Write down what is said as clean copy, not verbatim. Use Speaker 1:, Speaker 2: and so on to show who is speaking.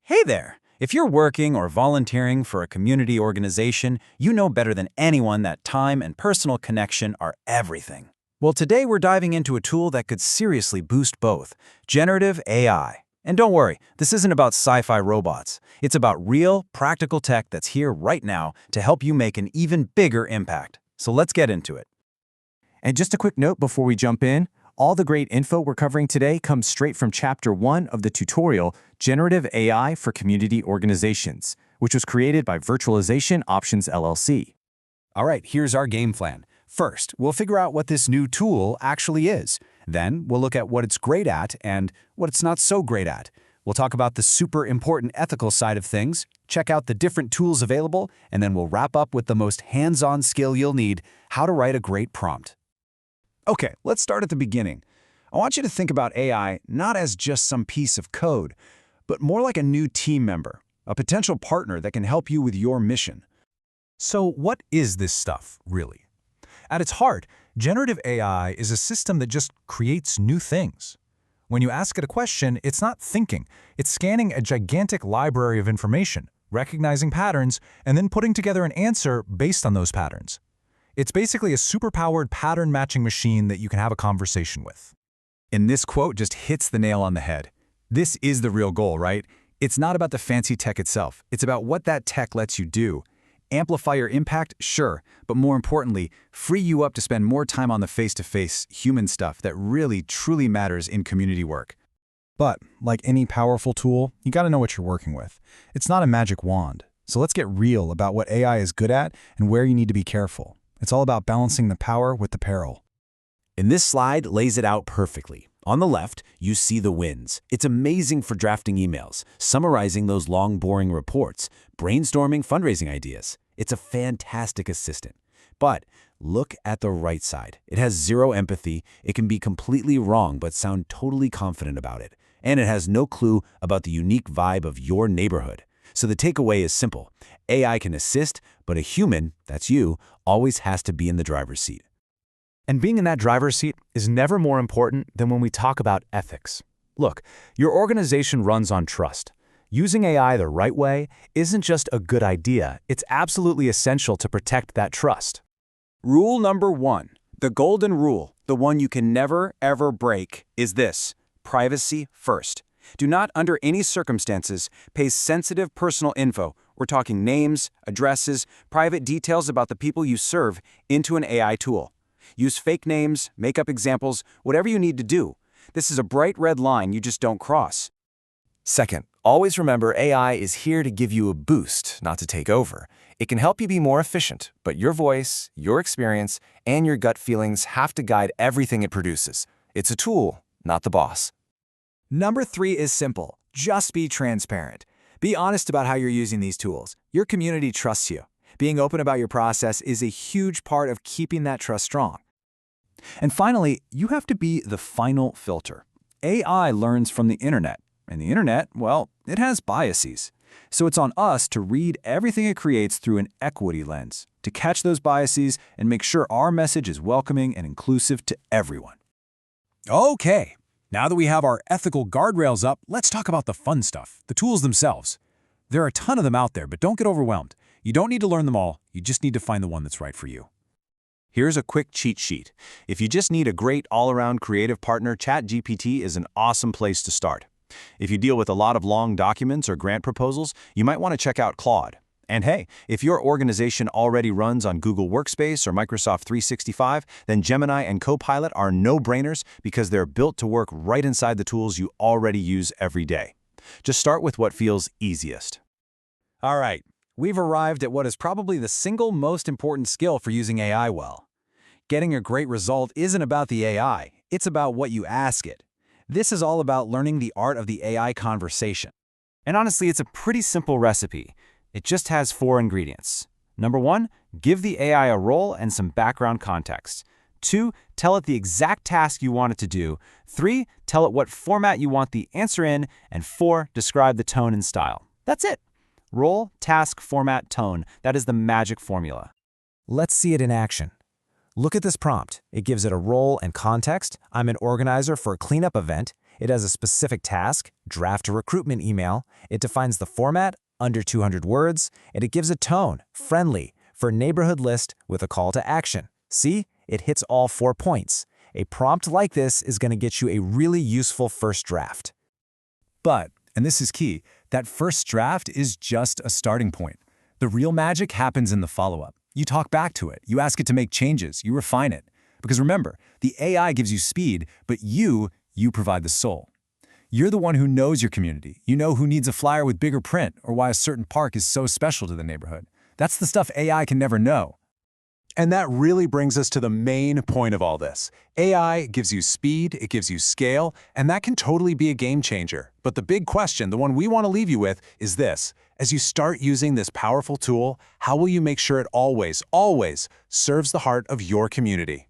Speaker 1: Hey there! If you're working or volunteering for a community organization, you know better than anyone that time and personal connection are everything. Well, today we're diving into a tool that could seriously boost both, generative AI. And don't worry, this isn't about sci-fi robots. It's about real, practical tech that's here right now to help you make an even bigger impact. So let's get into it.
Speaker 2: And just a quick note before we jump in, all the great info we're covering today comes straight from Chapter 1 of the tutorial, Generative AI for Community Organizations, which was created by Virtualization Options LLC.
Speaker 3: All right, here's our game plan. First, we'll figure out what this new tool actually is. Then, we'll look at what it's great at and what it's not so great at. We'll talk about the super important ethical side of things, check out the different tools available, and then we'll wrap up with the most hands-on skill you'll need, how to write a great prompt.
Speaker 4: Okay, let's start at the beginning. I want you to think about AI not as just some piece of code, but more like a new team member, a potential partner that can help you with your mission.
Speaker 5: So what is this stuff, really? At its heart, generative AI is a system that just creates new things. When you ask it a question, it's not thinking. It's scanning a gigantic library of information, recognizing patterns, and then putting together an answer based on those patterns. It's basically a superpowered pattern-matching machine that you can have a conversation with.
Speaker 4: And this quote just hits the nail on the head. This is the real goal, right? It's not about the fancy tech itself. It's about what that tech lets you do. Amplify your impact, sure, but more importantly, free you up to spend more time on the face-to-face, human stuff that really, truly matters in community work.
Speaker 6: But, like any powerful tool, you gotta know what you're working with. It's not a magic wand. So let's get real about what AI is good at and where you need to be careful. It's all about balancing the power with the peril.
Speaker 7: And this slide lays it out perfectly. On the left, you see the wins. It's amazing for drafting emails, summarizing those long, boring reports, brainstorming fundraising ideas. It's a fantastic assistant. But look at the right side. It has zero empathy. It can be completely wrong but sound totally confident about it. And it has no clue about the unique vibe of your neighborhood. So the takeaway is simple. AI can assist, but a human, that's you, always has to be in the driver's seat.
Speaker 2: And being in that driver's seat is never more important than when we talk about ethics. Look, your organization runs on trust. Using AI the right way isn't just a good idea, it's absolutely essential to protect that trust.
Speaker 1: Rule number 1, the golden rule, the one you can never, ever break, is this: privacy first. Do not, under any circumstances, paste sensitive personal info, we're talking names, addresses, private details about the people you serve, into an AI tool. Use fake names, make up examples, whatever you need to do. This is a bright red line you just don't cross.
Speaker 8: Second, always remember AI is here to give you a boost, not to take over. It can help you be more efficient, but your voice, your experience, and your gut feelings have to guide everything it produces. It's a tool, not the boss.
Speaker 9: Number 3 is simple. Just be transparent. Be honest about how you're using these tools. Your community trusts you. Being open about your process is a huge part of keeping that trust strong.
Speaker 4: And finally, you have to be the final filter. AI learns from the internet, and the internet, well, it has biases. So it's on us to read everything it creates through an equity lens, to catch those biases and make sure our message is welcoming and inclusive to everyone.
Speaker 5: Okay, now that we have our ethical guardrails up, let's talk about the fun stuff, the tools themselves. There are a ton of them out there, but don't get overwhelmed. You don't need to learn them all, you just need to find the one that's right for you.
Speaker 7: Here's a quick cheat sheet. If you just need a great all-around creative partner, ChatGPT is an awesome place to start. If you deal with a lot of long documents or grant proposals, you might want to check out Claude. And hey, if your organization already runs on Google Workspace or Microsoft 365, then Gemini and Copilot are no-brainers because they're built to work right inside the tools you already use every day. Just start with what feels easiest.
Speaker 1: All right, we've arrived at what is probably the single most important skill for using AI well. Getting a great result isn't about the AI, it's about what you ask it. This is all about learning the art of the AI conversation.
Speaker 2: And honestly, it's a pretty simple recipe. It just has 4 ingredients. Number 1, give the AI a role and some background context. 2, tell it the exact task you want it to do. 3, tell it what format you want the answer in. And 4, describe the tone and style. That's it. Role, task, format, tone. That is the magic formula.
Speaker 9: Let's see it in action. Look at this prompt. It gives it a role and context. I'm an organizer for a cleanup event.
Speaker 2: It has a specific task, draft a recruitment email. It defines the format, under 200 words, and it gives a tone, friendly, for neighborhood list with a call to action. See, it hits all 4 points. A prompt like this is going to get you a really useful first draft.
Speaker 4: But, and this is key, that first draft is just a starting point. The real magic happens in the follow-up. You talk back to it, you ask it to make changes, you refine it. Because remember, the AI gives you speed, but you provide the soul. You're the one who knows your community. You know who needs a flyer with bigger print or why a certain park is so special to the neighborhood. That's the stuff AI can never know.
Speaker 5: And that really brings us to the main point of all this. AI gives you speed, it gives you scale, and that can totally be a game changer. But the big question, the one we want to leave you with, is this. As you start using this powerful tool, how will you make sure it always, always serves the heart of your community?